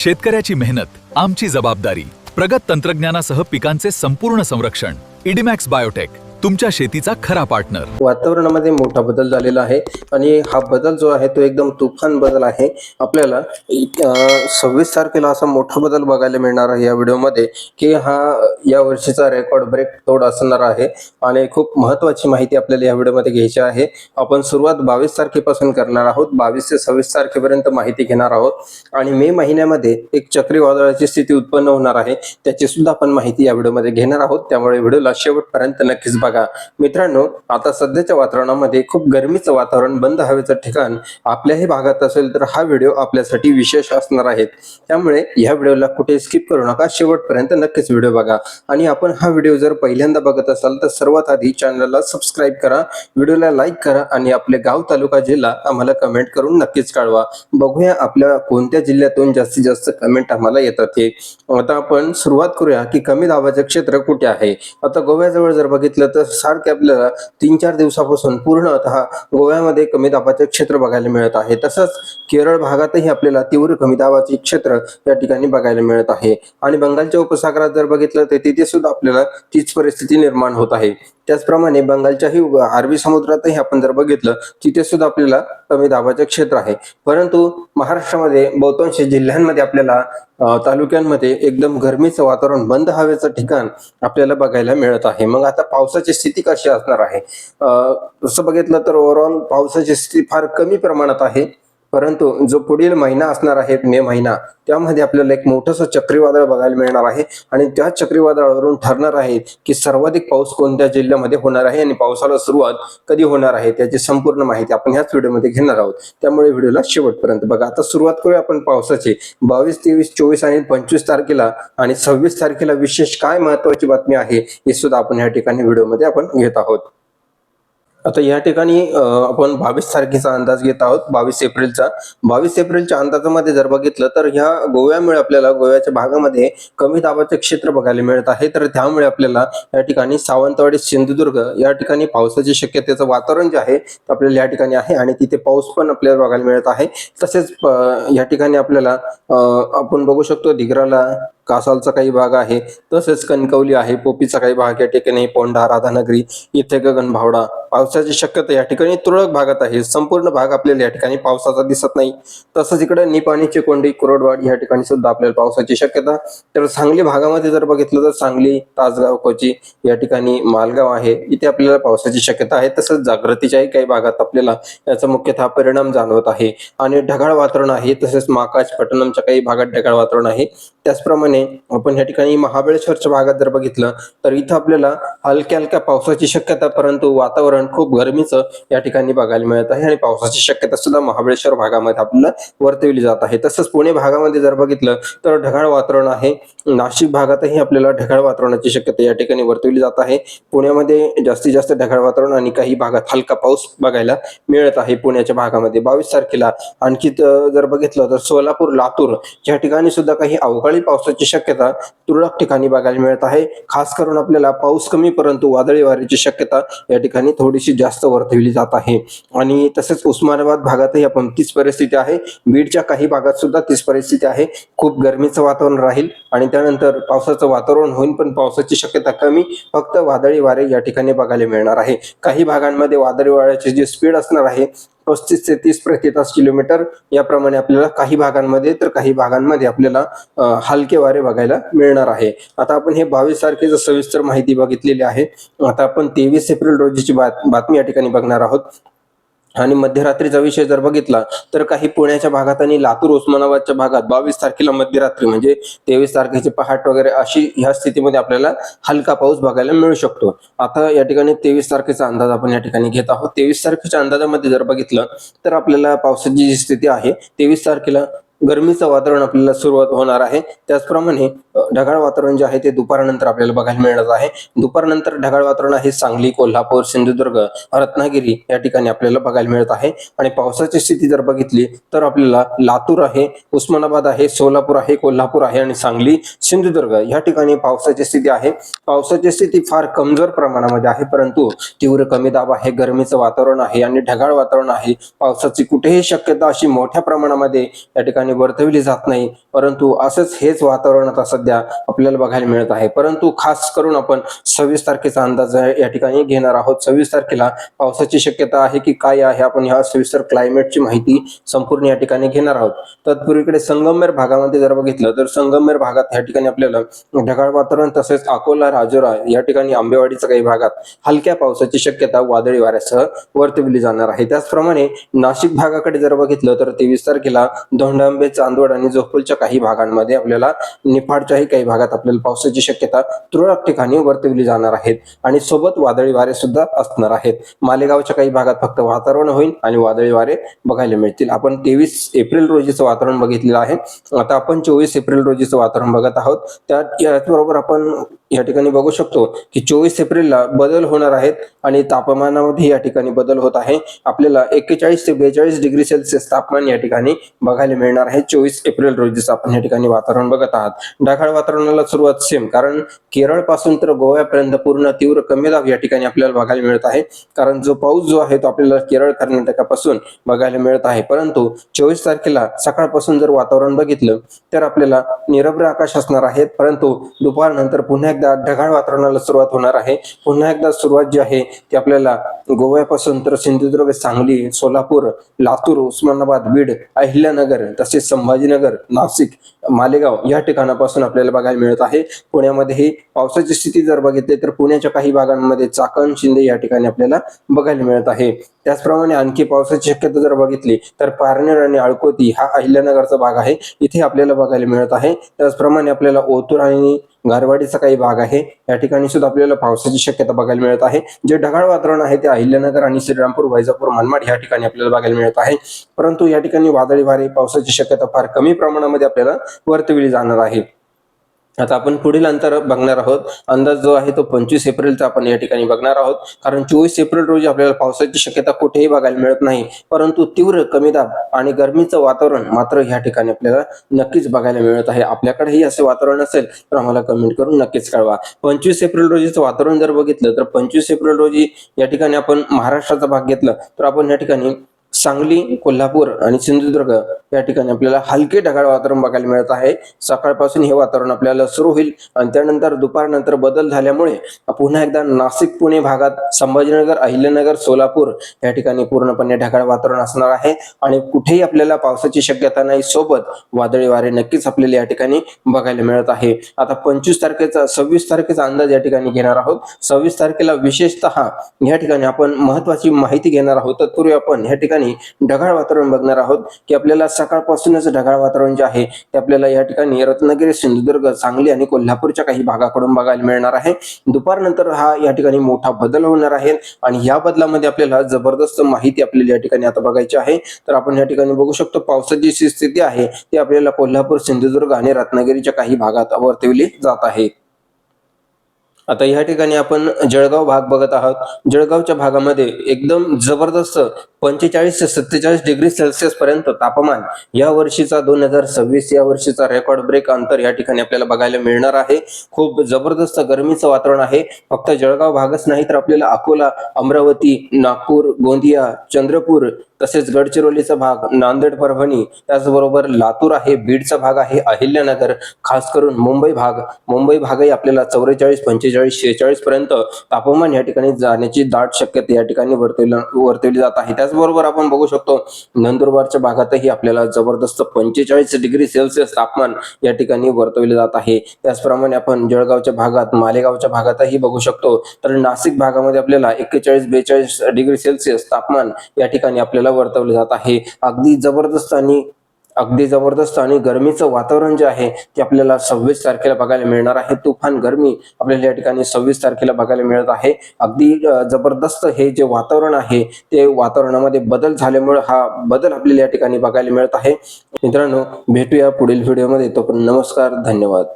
शेतकऱ्याची मेहनत आमची जबाबदारी. प्रगत तंत्रज्ञानासह पिकांचे संपूर्ण संरक्षण. इडीमॅक्स बायोटेक, तुमच्या शेतीचा खरा पार्टनर. वातावरणामध्ये मोठा बदल झालेला आहे आणि हा बदल जो आहे तो एकदम तुफान बदल आहे. आपल्याला 26 तारखेला असा मोठा बदल बघायला मिळणार आहे या व्हिडिओमध्ये की हा या वर्षीचा रेकॉर्ड ब्रेक तोड असणार आहे आणि खूप महत्त्वाची माहिती आपल्याला या व्हिडिओमध्ये घ्यायची आहे. आपण सुरुवात 22 तारखेपासून करणार आहोत. 22 ते 26 तारखेपर्यंत माहिती घेणार आहोत आणि मे महिन्यामध्ये एक चक्रीवादळाची स्थिती उत्पन्न होणार आहे, त्याची सुद्धा आपण माहिती या व्हिडिओमध्ये घेणार आहोत. त्यामुळे व्हिडिओला शेवटपर्यंत नक्कीच बघा. मित्रांनो, आता सध्याच्या वातावरणामध्ये खूप गरमीचं वातावरण, बंद हवेचं ठिकाण आपल्याही भागात असेल तर हा व्हिडिओ आपल्यासाठी विशेष असणार आहे. त्यामुळे या व्हिडिओला कुठे स्किप करू नका, शेवटपर्यंत नक्कीच व्हिडिओ बघा. आणि आपण हा व्हिडिओ जर पहिल्यांदा बघत असाल तर सर्वात आधी चॅनलला सबस्क्राईब करा, व्हिडिओला लाईक करा आणि आपले गाव, तालुका, जिल्हा आम्हाला कमेंट करून नक्कीच कळवा. बघूया आपल्या कोणत्या जिल्ह्यातून जास्तीत जास्त कमेंट आम्हाला येतात ते. आता आपण सुरुवात करूया की कमी दाबाचे क्षेत्र कुठे आहे. आता गोव्याजवळ जर बघितलं तर सारखे आपल्याला 3-4 दिवसापासून पूर्णतः गोव्यामध्ये कमी दाबाचे क्षेत्र बघायला मिळत आहे. तसंच केरळ भागातही आपल्याला तीव्र कमी दाबाचे क्षेत्र या ठिकाणी बघायला मिळत आहे आणि बंगालच्या उपसागरात जर बघितलं तर तिथे सुद्धा आपल्याला तीच परिस्थिती निर्माण होत आहे. त्याचप्रमाणे बंगालच्याही अरबी समुद्रातही आपण जर बघितलं तिथे सुद्धा आपल्याला कमी दाबाचे क्षेत्र आहे. परंतु महाराष्ट्रामध्ये बहुतांश जिल्ह्यांमध्ये आपल्याला तालुक्यांमध्ये एकदम गरमीचं वातावरण, बंद हवेचं ठिकाण आपल्याला बघायला मिळत आहे. मग आता पावसाची स्थिती कशी असणार आहे? तसं बघितलं तर ओव्हरऑल पावसाची स्थिती फार कमी प्रमाणात आहे. परंतु जो पुढील महिना असणार आहे, मे महिना, त्यामध्ये आपल्याला एक मोठंसं चक्रीवादळ बघायला मिळणार आहे आणि त्या चक्रीवादळावरून ठरणार आहे की सर्वाधिक पाऊस कोणत्या जिल्ह्यामध्ये होणार आहे आणि पावसाला सुरुवात कधी होणार आहे, त्याची संपूर्ण माहिती आपण ह्याच व्हिडिओमध्ये घेणार आहोत. त्यामुळे व्हिडिओला शेवटपर्यंत बघा. आता सुरुवात करूया आपण पावसाची. 22, 23, 24 आणि 25 तारखेला आणि 26 तारखेला विशेष काय महत्वाची बातमी आहे हे सुद्धा आपण या ठिकाणी व्हिडिओमध्ये आपण घेत आहोत. आता या ठिकाणी आपण 22 तारखेचा अंदाज घेत आहोत, 22 एप्रिलचा. 22 एप्रिलच्या अंदाजामध्ये जर बघितलं तर ह्या गोव्यामुळे आपल्याला गोव्याच्या भागामध्ये कमी दाबाचे क्षेत्र बघायला मिळत आहे. तर त्यामुळे आपल्याला या ठिकाणी सावंतवाडी, सिंधुदुर्ग या ठिकाणी पावसाची शक्यतेचं वातावरण जे आहे ते आपल्याला या ठिकाणी आहे आणि तिथे पाऊस पण आपल्याला बघायला मिळत आहे. तसेच या ठिकाणी आपल्याला आपण बघू शकतो दिग्राला, कासालचा काही भाग आहे, तसेच कणकवली आहे, पोपीचा काही भाग या ठिकाणी, पोंढा, राधानगरी इथे गगनबावडा पावसाची शक्यता या ठिकाणी तुरळक भागात आहे. संपूर्ण भाग आपल्याला या ठिकाणी पावसाचा दिसत नाही. तसंच इकडे निपाणी, चिकोंडी, कुरोडवाड या ठिकाणी सुद्धा आपल्याला पावसाची शक्यता. तर सांगली भागामध्ये जर बघितलं तर सांगली, तासगाव, कोची या ठिकाणी, मालगाव आहे, इथे आपल्याला पावसाची शक्यता आहे. तसंच जागृतीच्याही काही भागात आपल्याला याचा मुख्यतः परिणाम जाणवत आहे आणि ढगाळ वातावरण आहे. तसेच माकाश, पट्टणमच्या काही भागात ढगाळ वातावरण आहे. त्याचप्रमाणे आपण या ठिकाणी महाबळेश्वरच्या भागात जर बघितलं तर इथं आपल्याला हलक्या हलक्या पावसाची शक्यता, परंतु वातावरण खूप गरमीचं या ठिकाणी बघायला मिळत आहे आणि पावसाची शक्यता सुद्धा महाबळेश्वर भागामध्ये आपल्याला वर्तवली जात आहे. तसंच पुणे भागामध्ये जर बघितलं तर ढगाळ वातावरण आहे. नाशिक भागातही आपल्याला ढगाळ वातावरणाची शक्यता या ठिकाणी वर्तवली जात आहे. पुण्यामध्ये जास्तीत जास्त ढगाळ वातावरण आणि काही भागात हलका पाऊस बघायला मिळत आहे पुण्याच्या भागामध्ये. 22 तारखेला आणखी जर बघितलं तर सोलापूर, लातूर या ठिकाणी सुद्धा काही अवकाळी पावसाची शक्यता तुरळक ठिकाणी बघायला मिळत आहे. खास करून आपल्याला पाऊस कमी परंतु वादळी वाऱ्याची शक्यता या ठिकाणी थोडीशी जास्त वर्तवली जात आहे. आणि तसेच उस्मानाबाद भागातही आपण तीच परिस्थिती आहे. बीडच्या काही भागात सुद्धा तीच परिस्थिती आहे. खूप गरमीचं वातावरण राहील आणि त्यानंतर पावसाचं वातावरण होईल, पण पावसाची शक्यता कमी, फक्त वादळी वारे या ठिकाणी बघायला मिळणार आहे. काही भागांमध्ये वादळी वाऱ्याची जी स्पीड असणार आहे 35 ते 30 प्रति तास किलोमीटर याप्रमाणे आपल्याला काही भागांमध्ये, तर काही भागांमध्ये आपल्याला हलके वारे बघायला मिळणार आहे. आता आपण हे 22 तारखेचं सविस्तर माहिती बघितलेली आहे. आता आपण 23 एप्रिल रोजीची बातमी या ठिकाणी बघणार आहोत. आणि मध्यरात्रीचा विषय जर बघितला तर काही पुण्याच्या भागात आणि लातूर, उस्मानाबादच्या भागात 22 तारखेला मध्यरात्री म्हणजे 23 तारखेची पहाट वगैरे अशी ह्या स्थितीमध्ये आपल्याला हलका पाऊस बघायला मिळू शकतो. आता या ठिकाणी 23 तारखेचा अंदाज आपण या ठिकाणी घेत आहोत. 23 तारखेच्या अंदाजामध्ये जर बघितलं तर आपल्याला पावसाची जी स्थिती आहे 23 तारखेला गरमीचं वातावरण आपल्याला सुरुवात होणार आहे. त्याचप्रमाणे ढगाळ वातावरण जे आहे ते दुपारनंतर आपल्याला बघायला मिळणार आहे. दुपारनंतर ढगाळ वातावरण आहे सांगली, कोल्हापूर, सिंधुदुर्ग, रत्नागिरी या ठिकाणी आपल्याला बघायला मिळत आहे. आणि पावसाची स्थिती जर बघितली तर आपल्याला लातूर आहे, उस्मानाबाद आहे, सोलापूर आहे, कोल्हापूर आहे आणि सांगली, सिंधुदुर्ग या ठिकाणी पावसाची स्थिती आहे. पावसाची स्थिती फार कमजोर प्रमाणामध्ये आहे, परंतु तीव्र कमी दाब आहे, गरमीचं वातावरण आहे आणि ढगाळ वातावरण आहे. पावसाची कुठेही शक्यता अशी मोठ्या प्रमाणामध्ये या ठिकाणी ठिकाणी वर्तवली जात नाही, परंतु असंच हेच वातावरण आता सध्या आपल्याला बघायला मिळत आहे. परंतु खास करून आपण 26 तारखेचा अंदाज या ठिकाणी घेणार आहोत. 26 तारखेला पावसाची शक्यता आहे की काय आहे, आपण ह्या सविस्तर क्लायमेटची माहिती संपूर्ण या ठिकाणी घेणार आहोत. तत्पूर्वीकडे संगमनेर भागामध्ये जर बघितलं तर संगमनेर भागात या ठिकाणी आपल्याला ढगाळ वातावरण, तसेच अकोला, राजुरा या ठिकाणी आंबेवाडीच्या काही भागात हलक्या पावसाची शक्यता वादळी वाऱ्यासह वर्तवली जाणार आहे. त्याचप्रमाणे नाशिक भागाकडे जर बघितलं तर 23 तारखेला धोंडांबे, चांदवड आणि जोगपूरच्या काही भागांमध्ये आपल्याला, निफाडच्याही काही भागात आपल्याला पावसाची शक्यता तुरळक ठिकाणी वर्तवली जाणार आहेत आणि सोबत वादळी वारे सुद्धा असणार आहेत. मालेगावच्या काही भागात फक्त वातावरण होईल आणि वादळी वारे बघायला मिळतील. आपण 23 एप्रिल रोजीचं वातावरण बघितलेलं आहे. आता आपण 24 एप्रिल रोजीचं वातावरण बघत आहोत. त्याचबरोबर आपण या ठिकाणी बघू शकतो की 24 एप्रिलला बदल होणार आहेत आणि तापमानामध्ये या ठिकाणी बदल होत आहे. आपल्याला 41 ते 42 डिग्री सेल्सिअस तापमान या ठिकाणी बघायला मिळणार आहे. 24 एप्रिल रोजीचं आपण या ठिकाणी वातावरण बघत आहात. ढगाळ वातावरणाला सुरुवात सेम, कारण केरळ पासून तर गोव्यापर्यंत पूर्ण तीव्र कमी दाब या ठिकाणी आपल्याला बघायला मिळत आहे. कारण जो पाऊस जो आहे तो आपल्याला केरळ, कर्नाटकापासून बघायला मिळत आहे. परंतु 24 तारखेला सकाळपासून जर वातावरण बघितलं तर आपल्याला निरभ्र आकाश असणार आहे. परंतु दुपारनंतर पुन्हा एकदा ढगाळ वातावरणाला सुरुवात होणार आहे. पुन्हा एकदा सुरुवात जी आहे ती आपल्याला गोव्यापासून तर सिंधुदुर्ग, सांगली, सोलापूर, लातूर, उस्मानाबाद, बीड, अहिल्यानगर, तसेच संभाजीनगर, नाशिक, मालेगाव या ठिकाणापासून आपल्याला बघायला मिळत आहे. पुण्यामध्येही पावसाची स्थिती जर बघितली तर पुण्याच्या काही भागांमध्ये चाकण, शिंदे या ठिकाणी आपल्याला बघायला मिळत आहे. त्याचप्रमाणे आणखी पावसाची शक्यता जर बघितली तर पारनेर आणि अळकोती हा अहिल्यानगरचा भाग आहे, इथे आपल्याला बघायला मिळत आहे. त्याचप्रमाणे आपल्याला ओतूर आणि गारवाडीचा काही भाग आहे, या ठिकाणी सुद्धा आपल्याला पावसाची शक्यता बघायला मिळत आहे. जे ढगाळ वातावरण आहे ते अहिल्यानगर आणि श्रीरामपूर, वैजापूर, मनमाड या ठिकाणी आपल्याला बघायला मिळत आहे. परंतु या ठिकाणी वादळी वारे, पावसाची शक्यता फार कमी प्रमाणामध्ये आपल्याला वर्तवली जाणार आहे. आता आपण पुढील अंतर बघणार आहोत. अंदाज जो आहे तो 25 एप्रिलचा आपण या ठिकाणी बघणार आहोत. कारण 24 एप्रिल रोजी आपल्याला पावसाची शक्यता कुठेही बघायला मिळत नाही, परंतु तीव्र कमी दाब आणि गरमीचं वातावरण मात्र या ठिकाणी आपल्याला नक्कीच बघायला मिळत आहे. आपल्याकडेही असे वातावरण असेल तर आम्हाला कमेंट करून नक्कीच कळवा. 25 एप्रिल रोजीचं वातावरण जर बघितलं तर 25 एप्रिल रोजी या ठिकाणी आपण महाराष्ट्राचा भाग घेतला तर आपण या ठिकाणी सांगली, कोल्हापूर आणि सिंधुदुर्ग या ठिकाणी आपल्याला हलके ढगाळ वातावरण बघायला मिळत आहे. सकाळपासून हे वातावरण आपल्याला सुरू होईल आणि त्यानंतर दुपारनंतर बदल झाल्यामुळे पुन्हा एकदा नाशिक, पुणे भागात, संभाजीनगर, अहिल्यानगर, सोलापूर या ठिकाणी पूर्णपणे ढगाळ वातावरण असणार आहे आणि कुठेही आपल्याला पावसाची शक्यता नाही, सोबत वादळी वारे नक्कीच आपल्याला या ठिकाणी बघायला मिळत आहे. आता 26 तारखेचा अंदाज या ठिकाणी घेणार आहोत. 26 तारखेला विशेषतः या ठिकाणी आपण महत्वाची माहिती घेणार आहोत. तत्पूर्वी आपण या ठिकाणी ढगाळ वातावरण बघणार आहोत की आपल्याला सकाळपासूनच ढगाळ वातावरण जे आहे ते आपल्याला या ठिकाणी रत्नागिरी, सिंधुदुर्ग, सांगली आणि कोल्हापूरच्या काही भागाकडून बघायला मिळणार आहे. दुपारनंतर हा या ठिकाणी मोठा बदल होणार आहे आणि या बदलामध्ये आपल्याला जबरदस्त माहिती आपल्याला या ठिकाणी आता बघायची आहे. तर आपण या ठिकाणी बघू शकतो पावसाची जी स्थिती आहे ती आपल्याला कोल्हापूर, सिंधुदुर्ग आणि रत्नागिरीच्या काही भागात वर्तवली जात आहे. आता या ठिकाणी आपण जळगाव भाग बघत आहोत. जळगावच्या भागामध्ये एकदम जबरदस्त 45 ते 47 डिग्री सेल्सिअस पर्यंत तापमान या वर्षीचा 2026 या वर्षीचा रेकॉर्ड ब्रेक अंतर या ठिकाणी आपल्याला बघायला मिळणार आहे. खूप जबरदस्त गरमीचं वातावरण आहे. फक्त जळगाव भागच नाही तर आपल्याला अकोला, अमरावती, नागपूर, गोंदिया, चंद्रपूर, तसेच गडचिरोलीचा भाग, नांदेड, परभणी, त्याचबरोबर लातूर आहे, बीडचा भाग आहे, अहिल्यानगर, खास करून मुंबई भागही आपल्याला 44, 45, 46 पर्यंत तापमान या ठिकाणी जाण्याची दाट शक्यता या ठिकाणी वर्तवली जात आहे. त्याचबरोबर आपण बघू शकतो नंदुरबारच्या भागातही आपल्याला जबरदस्त 45 डिग्री सेल्सिअस तापमान या ठिकाणी वर्तवले जात आहे. त्याचप्रमाणे आपण जळगावच्या भागात, मालेगावच्या भागातही बघू शकतो. तर नाशिक भागामध्ये आपल्याला 41-42 डिग्री सेल्सिअस तापमान या ठिकाणी आपल्याला वर्तवले जात आहे. अगदी जबरदस्त आणि गरमीचं वातावरण जे आहे ते आपल्याला 26 तारखेला बघायला मिळणार आहे. तुफान गरमी आपल्याला या ठिकाणी 26 तारखेला बघायला मिळत आहे. अगदी जबरदस्त हे जे वातावरण आहे ते वातावरणामध्ये बदल झाल्यामुळे हा बदल आपल्याला या ठिकाणी बघायला मिळत आहे. मित्रांनो, भेटूया पुढील व्हिडिओमध्ये. तोपर्यंत नमस्कार, धन्यवाद.